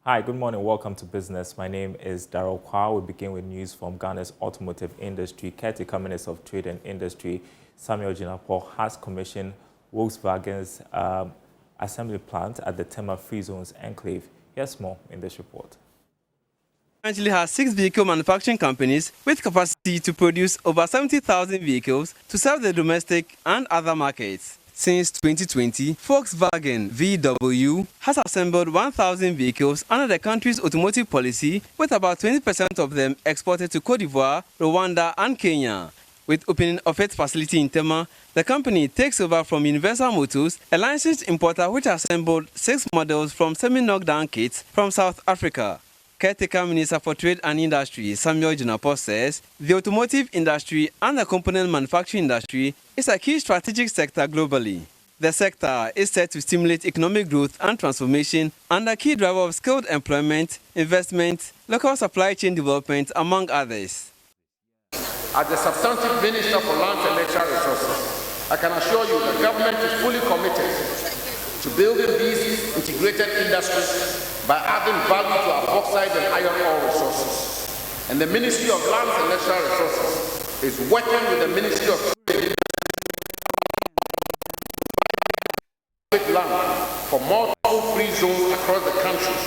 Hi, good morning. Welcome to Business. My name is Darrell Kwa. We begin with news from Ghana's automotive industry. Caretaker Minister of Trade and Industry, Samuel Jinapor, has commissioned Volkswagen's assembly plant at the Tema Zone's enclave. Here's more in this report. Currently has 6 vehicle manufacturing companies with capacity to produce over 70,000 vehicles to serve the domestic and other markets. Since 2020, Volkswagen VW has assembled 1,000 vehicles under the country's automotive policy, with about 20% of them exported to Côte d'Ivoire, Rwanda and Kenya. With opening of its facility in Tema, the company takes over from Universal Motors, a licensed importer which assembled 6 models from semi-knockdown kits from South Africa. Caretaker Minister for Trade and Industry, Samuel Jinapor, says the automotive industry and the component manufacturing industry is a key strategic sector globally. The sector is set to stimulate economic growth and transformation and a key driver of skilled employment, investment, local supply chain development, among others. As the substantive Minister for Lands and Natural Resources, I can assure you the government is fully committed to building these integrated industries by adding value to our bauxite and iron ore resources. And the Ministry of Lands and Natural Resources is working with the Ministry of Trade land for multiple free zones across the country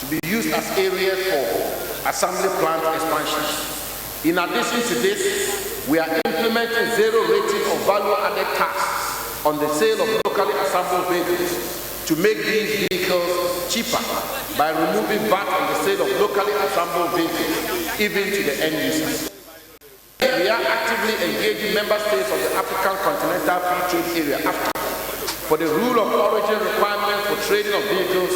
to be used as areas for assembly plant expansions. In addition to this, we are implementing zero rating of value-added tax on the sale of locally assembled vehicles to make these vehicles cheaper by removing VAT on the sale of locally assembled vehicles, even to the end users. We are actively engaging member states of the African Continental Free Trade Area (AFTA) for the rule of origin requirements for trading of vehicles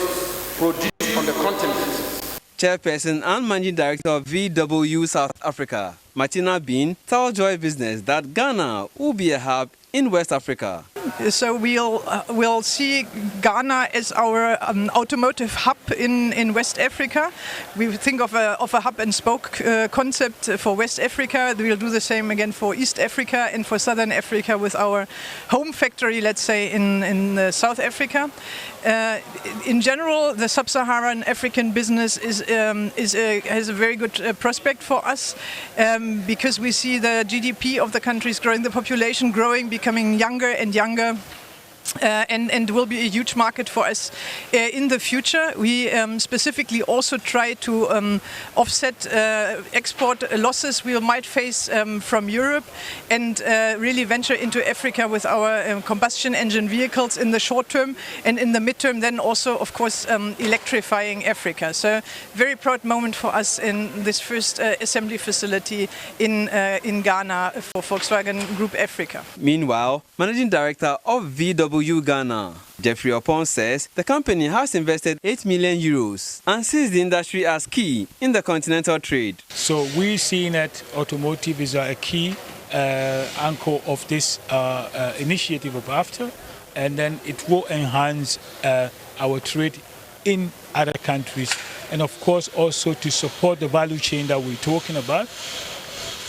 produced on the continent. Chairperson and Managing Director of VW South Africa, Martina Bean, tells Joy Business that Ghana will be a hub in West Africa. So we'll see Ghana as our automotive hub in West Africa. We think of a hub and spoke concept for West Africa. We'll do the same again for East Africa and for Southern Africa with our home factory, let's say, in South Africa. In general, the sub-Saharan African business has a very good prospect for us because we see the GDP of the countries growing, the population growing, becoming younger and younger. And will be a huge market for us in the future. We specifically also try to offset export losses we might face from Europe and really venture into Africa with our combustion engine vehicles in the short term, and in the midterm then also, of course, electrifying Africa. So very proud moment for us in this first assembly facility in Ghana for Volkswagen Group Africa. Meanwhile, Managing Director of VW Ghana, Jeffrey Opon, says the company has invested 8 million euros and sees the industry as key in the continental trade. So we're seeing that automotive is a key anchor of this initiative of AFTA, and then it will enhance our trade in other countries, and of course also to support the value chain that we're talking about.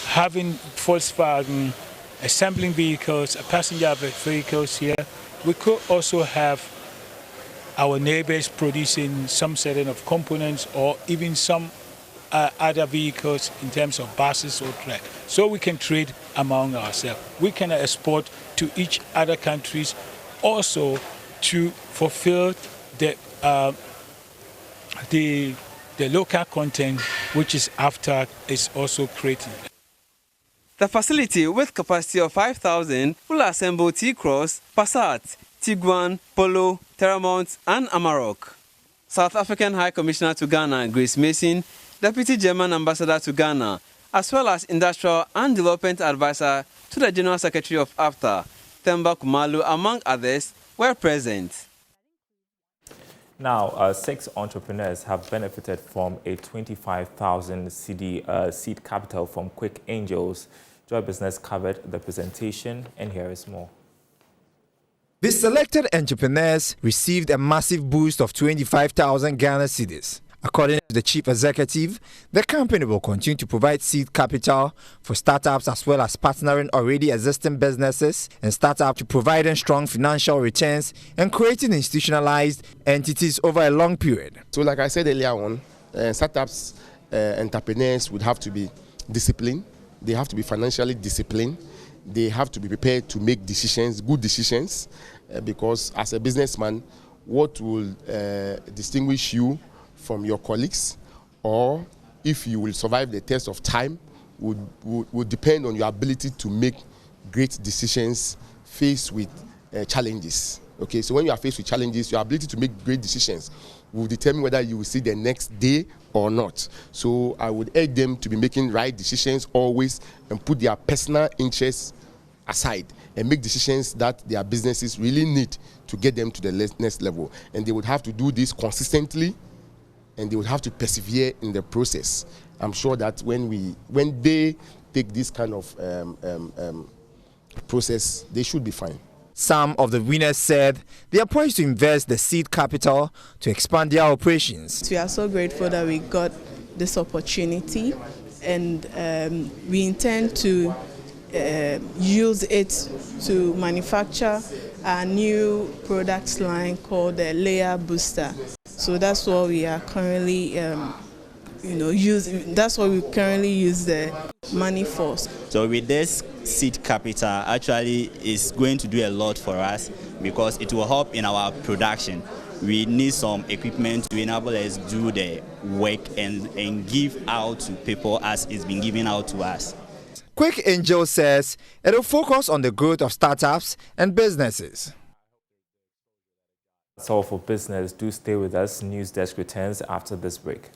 Having Volkswagen assembling vehicles, passenger vehicles here, we could also have our neighbors producing some setting of components or even some other vehicles in terms of buses or trucks. So we can trade among ourselves. We can export to each other countries also to fulfill the local content which is AFTA is also creating. The facility, with capacity of 5,000, will assemble T-Cross, Passat, Tiguan, Polo, Terramont and Amarok. South African High Commissioner to Ghana, Grace Mason, Deputy German Ambassador to Ghana, as well as Industrial and Development Advisor to the General Secretary of AFTA, Themba Khumalo, among others, were present. Now, 6 entrepreneurs have benefited from a 25,000 cedi seed capital from Quick Angels. Joy Business covered the presentation, and here is more. The selected entrepreneurs received a massive boost of 25,000 Ghana cedis According to the chief executive, the company will continue to provide seed capital for startups as well as partnering already existing businesses and startups to providing strong financial returns and creating institutionalized entities over a long period. So like I said earlier on, startups, entrepreneurs would have to be disciplined. They have to be financially disciplined. They have to be prepared to make decisions, good decisions, because as a businessman, what will distinguish you from your colleagues, or if you will survive the test of time, would depend on your ability to make great decisions faced with challenges. Okay, so when you are faced with challenges, your ability to make great decisions will determine whether you will see the next day or not. So I would urge them to be making right decisions always and put their personal interests aside and make decisions that their businesses really need to get them to the next level. And they would have to do this consistently, and they would have to persevere in the process. I'm sure that when they take this kind of process, they should be fine. Some of the winners said they are poised to invest the seed capital to expand their operations. We are so grateful that we got this opportunity, and we intend to use it to manufacture a new product line called the Layer Booster. So that's what we are currently, that's what we currently use the money for. So with this seed capital, actually is going to do a lot for us because it will help in our production. We need some equipment to enable us to do the work and give out to people as it's been given out to us. Quick Angel says it will focus on the growth of startups and businesses. That's all for business. Do stay with us. News Desk returns after this break.